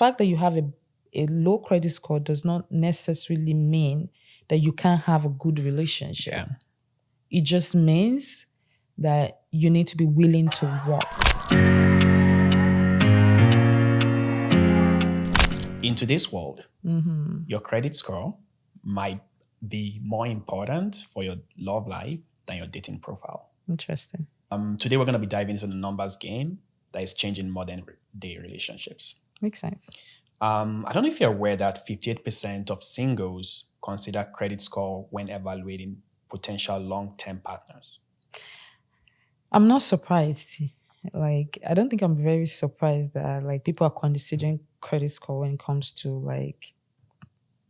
fact that you have a low credit score does not necessarily mean that you can't have a good relationship. Yeah. It just means that you need to be willing to work. In today's world, your credit score might be more important for your love life than your dating profile. Interesting. Today, we're going to be diving into the numbers game that is changing modern day relationships. Makes sense. I don't know if you're aware that 58% of singles consider credit score when evaluating potential long-term partners. I'm not surprised. Like, I don't think I'm very surprised that like people are considering credit score when it comes to like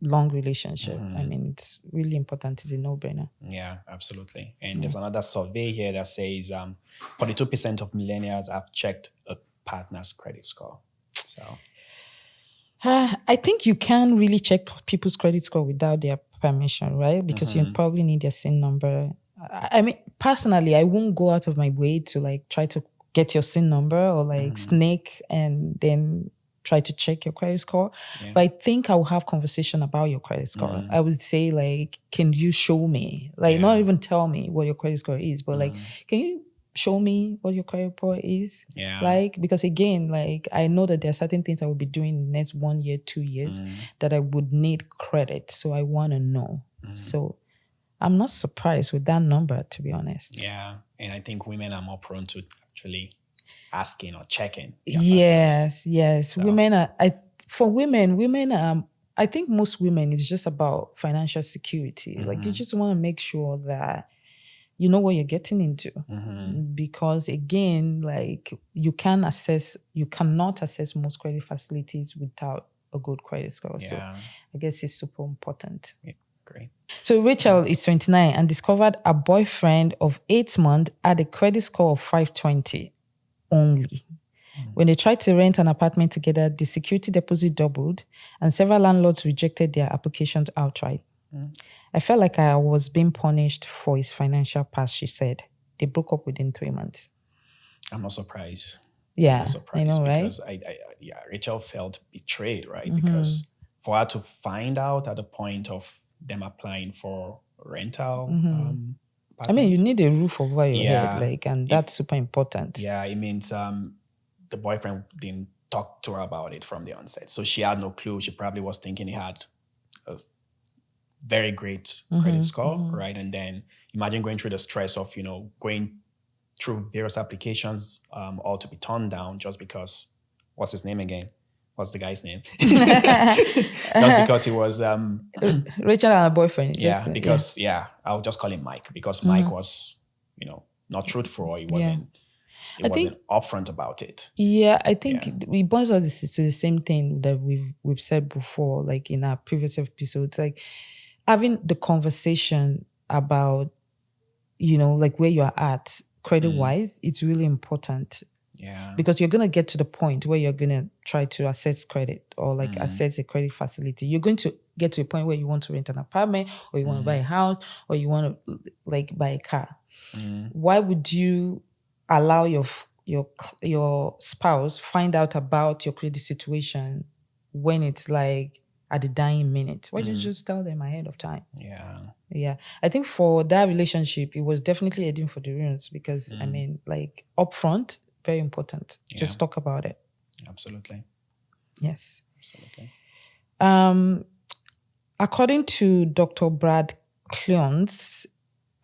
long relationship. I mean, it's really important. It's a no-brainer. Yeah, absolutely. And there's another survey here that says 42% of millennials have checked a partner's credit score. So I think you can really check people's credit score without their permission, right? Because you probably need their SIN number. I mean, personally, I won't go out of my way to like try to get your SIN number or like snake and then try to check your credit score. Yeah. But I think I will have conversation about your credit score. I would say like, can you show me? Like, not even tell me what your credit score is, but like, can you show me what your credit score is? Yeah. Like, because again, like I know that there are certain things I will be doing in the next 1 year, 2 years that I would need credit. So I want to know. So I'm not surprised with that number, to be honest. Yeah. And I think women are more prone to actually asking or checking. Yes. So. Women are, I think most women, it's just about financial security. Like you just want to make sure that you know what you're getting into. Because again, like you cannot assess most credit facilities without a good credit score. Yeah. So I guess it's super important. Yeah. Great. So Rachel is 29 and discovered a boyfriend of 8 months had a credit score of 520 only. When they tried to rent an apartment together, the security deposit doubled and several landlords rejected their applications outright. I felt like I was being punished for his financial past, she said. They broke up within 3 months. I'm not surprised. Yeah, I'm not surprised I know, right? because Rachel felt betrayed, right? Because for her to find out at the point of them applying for rental, I mean, you need a roof over your Yeah. head, like, and that's super important. yeah, it means the boyfriend didn't talk to her about it from the onset. So she had no clue. She probably was thinking he had a very great credit score, right? And then imagine going through the stress of, going through various applications, all to be turned down just because, what's his name again? What's the guy's name? Just because he was... Rachel and her boyfriend. I'll just call him Mike because Mike was, not truthful or he wasn't upfront about it. Yeah, I think we bounce all this to the same thing that we've said before, like in our previous episodes, like having the conversation about, like where you're at credit-wise, it's really important. Yeah. Because you're going to get to the point where you're going to try to assess credit or like assess a credit facility. You're going to get to a point where you want to rent an apartment or you want to buy a house or you want to like buy a car. Why would you allow your spouse find out about your credit situation when it's like at the dying minute? Why don't you just tell them ahead of time? Yeah. I think for that relationship, it was definitely heading for the ruins because I mean, like upfront, very important. Just talk about it. Absolutely. Yes. Absolutely. According to Dr. Brad Cleons,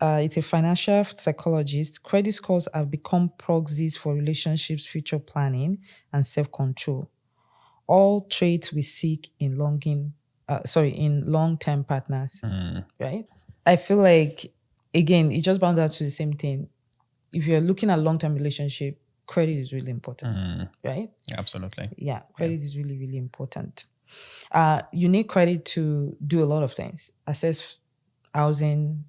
it's a financial psychologist, credit scores have become proxies for relationships, future planning, and self-control. All traits we seek in long-term partners, right? I feel like, again, it just bounds out to the same thing. If you're looking at long-term relationship, credit is really important, right? Absolutely. Yeah, credit is really, really important. You need credit to do a lot of things. Access housing,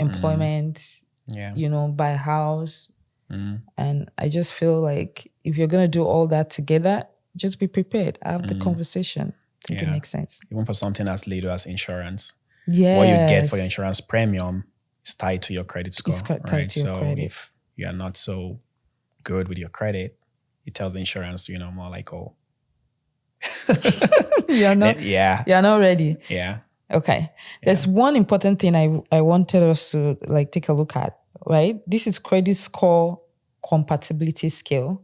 employment, buy a house. And I just feel like if you're going to do all that together, just be prepared. Have the conversation. I think it makes sense. Even for something as little as insurance. Yes. What you get for your insurance premium is tied to your credit score. It's tied right? to your credit. If you are not so good with your credit, it tells the insurance, more like, oh, You're not. Yeah. You're not ready. Yeah. Okay. There's one important thing I wanted us to like take a look at, right? This is credit score compatibility scale.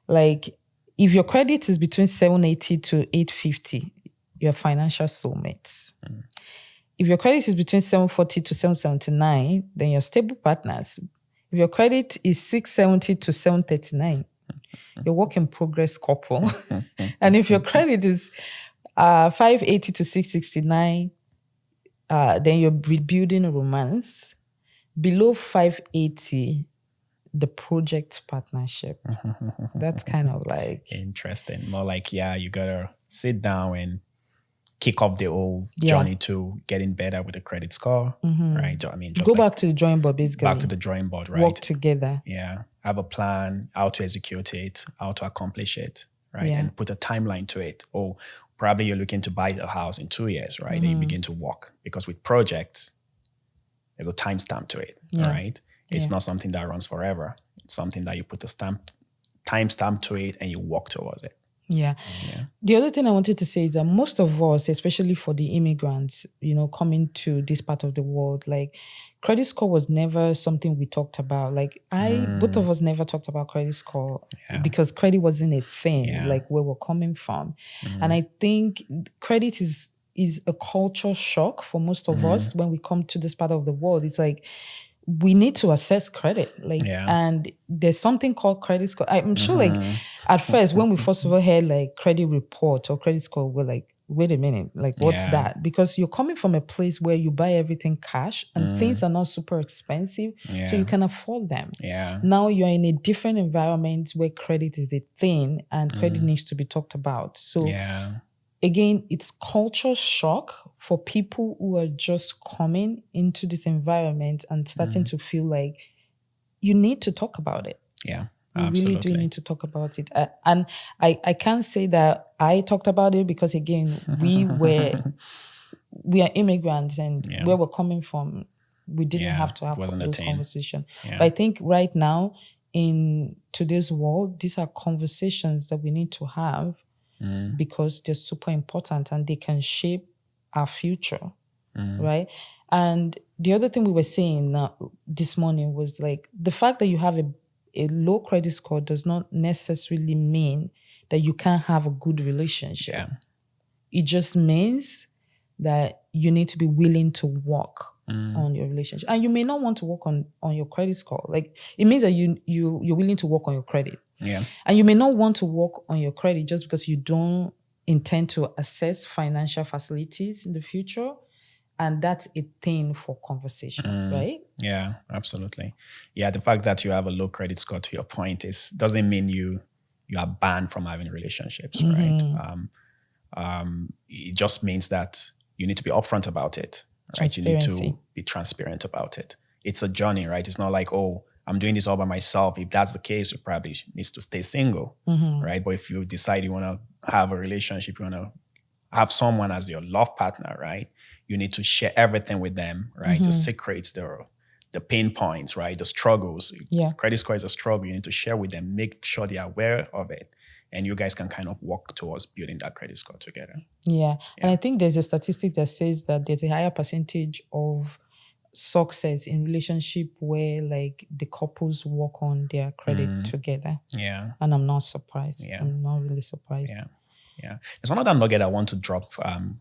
Like if your credit is between 780 to 850, you're financial soulmates. If your credit is between 740 to 779, then you're stable partners. If your credit is 670 to 739, you're work in progress couple. And if your credit is 580 to 669, then you're rebuilding a romance. Below 580, the project partnership. That's kind of like Interesting. More like, you gotta sit down and kick off the whole Yeah. journey to getting better with the credit score, right? I mean, just go like back to the drawing board, basically. back to the drawing board, right? Work together. Yeah, have a plan, how to execute it, how to accomplish it, right? Yeah. And put a timeline to it. Or probably you're looking to buy a house in 2 years, right? And you begin to work, because with projects, there's a timestamp to it, right? It's not something that runs forever. It's something that you put a timestamp to it and you walk towards it. Yeah. The other thing I wanted to say is that most of us, especially for the immigrants, coming to this part of the world, like credit score was never something we talked about. Like both of us never talked about credit score because credit wasn't a thing, like where we're coming from. And I think credit is a culture shock for most of us when we come to this part of the world. It's like, we need to assess credit, and there's something called credit score. I'm sure, like at first, when we first of all heard like credit report or credit score, we're like, wait a minute, like what's that? Because you're coming from a place where you buy everything cash and things are not super expensive, so you can afford them. Now you're in a different environment where credit is a thing and credit needs to be talked about. So again, it's culture shock for people who are just coming into this environment and starting to feel like you need to talk about it. Yeah, you absolutely. really do need to talk about it. And I can't say that I talked about it because, again, we are immigrants, and where we're coming from, we didn't have to have those conversations. But I think right now, in today's world, these are conversations that we need to have because they're super important and they can shape our future, right? And the other thing we were saying this morning was like the fact that you have a low credit score does not necessarily mean that you can't have a good relationship. It just means that you need to be willing to work on your relationship. And you may not want to work on your credit score. Like it means that you're willing to work on your credit. And you may not want to work on your credit just because you don't intend to access financial facilities in the future. And that's a thing for conversation, right? Yeah, absolutely. Yeah, the fact that you have a low credit score, to your point, doesn't mean you are banned from having relationships, right? It just means that you need to be upfront about it, right? You need to be transparent about it. It's a journey, right? It's not like, oh, I'm doing this all by myself. If that's the case, you probably need to stay single, right? But if you decide you want to have a relationship, you want to have someone as your love partner, right? You need to share everything with them, right? The secrets, the pain points, right? The struggles. Credit score is a struggle. You need to share with them, make sure they're aware of it. And you guys can kind of work towards building that credit score together. Yeah. And I think there's a statistic that says that there's a higher percentage of success in relationship where like the couples work on their credit together. Yeah. And I'm not surprised. I'm not really surprised. Yeah. There's another nugget I want to drop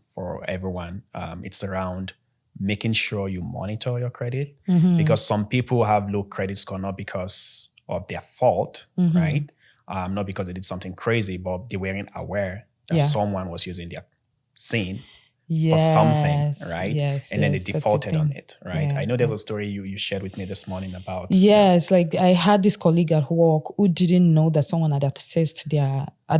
for everyone. It's around making sure you monitor your credit, because some people have low credit score not because of their fault, right? Not because they did something crazy, but they weren't aware that someone was using their SIN for something, right? And then they defaulted on it, right? I know there was a story you shared with me this morning about. Yes, like I had this colleague at work who didn't know that someone had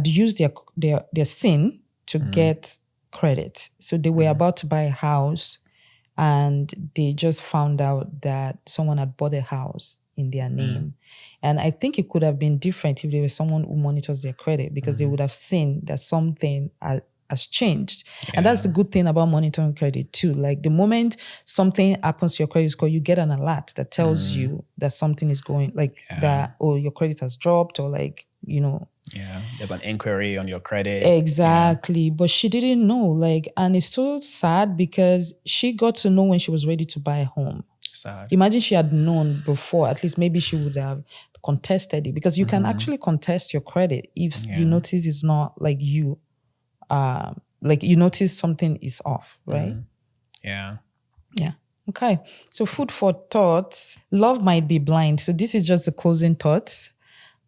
used their SIN to get credit. So they were about to buy a house and they just found out that someone had bought a house in their name. And I think it could have been different if there was someone who monitors their credit, because they would have seen that something has changed. And that's the good thing about monitoring credit too. Like the moment something happens to your credit score, you get an alert that tells you that something is going that, your credit has dropped, or like Yeah. There's an inquiry on your credit. Exactly. But she didn't know. Like, and it's so sad because she got to know when she was ready to buy a home. Sad. Imagine she had known before, at least maybe she would have contested it, because you can actually contest your credit if you notice it's not like you notice something is off, right? Yeah. Yeah. Okay. So food for thought. Love might be blind. So this is just the closing thoughts.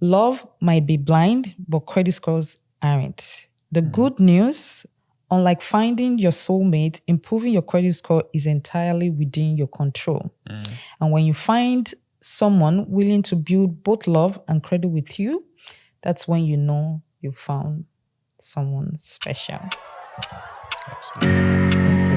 Love might be blind, but credit scores aren't. The good news, unlike finding your soulmate, improving your credit score is entirely within your control. And when you find someone willing to build both love and credit with you, that's when you know you found someone special. Absolutely.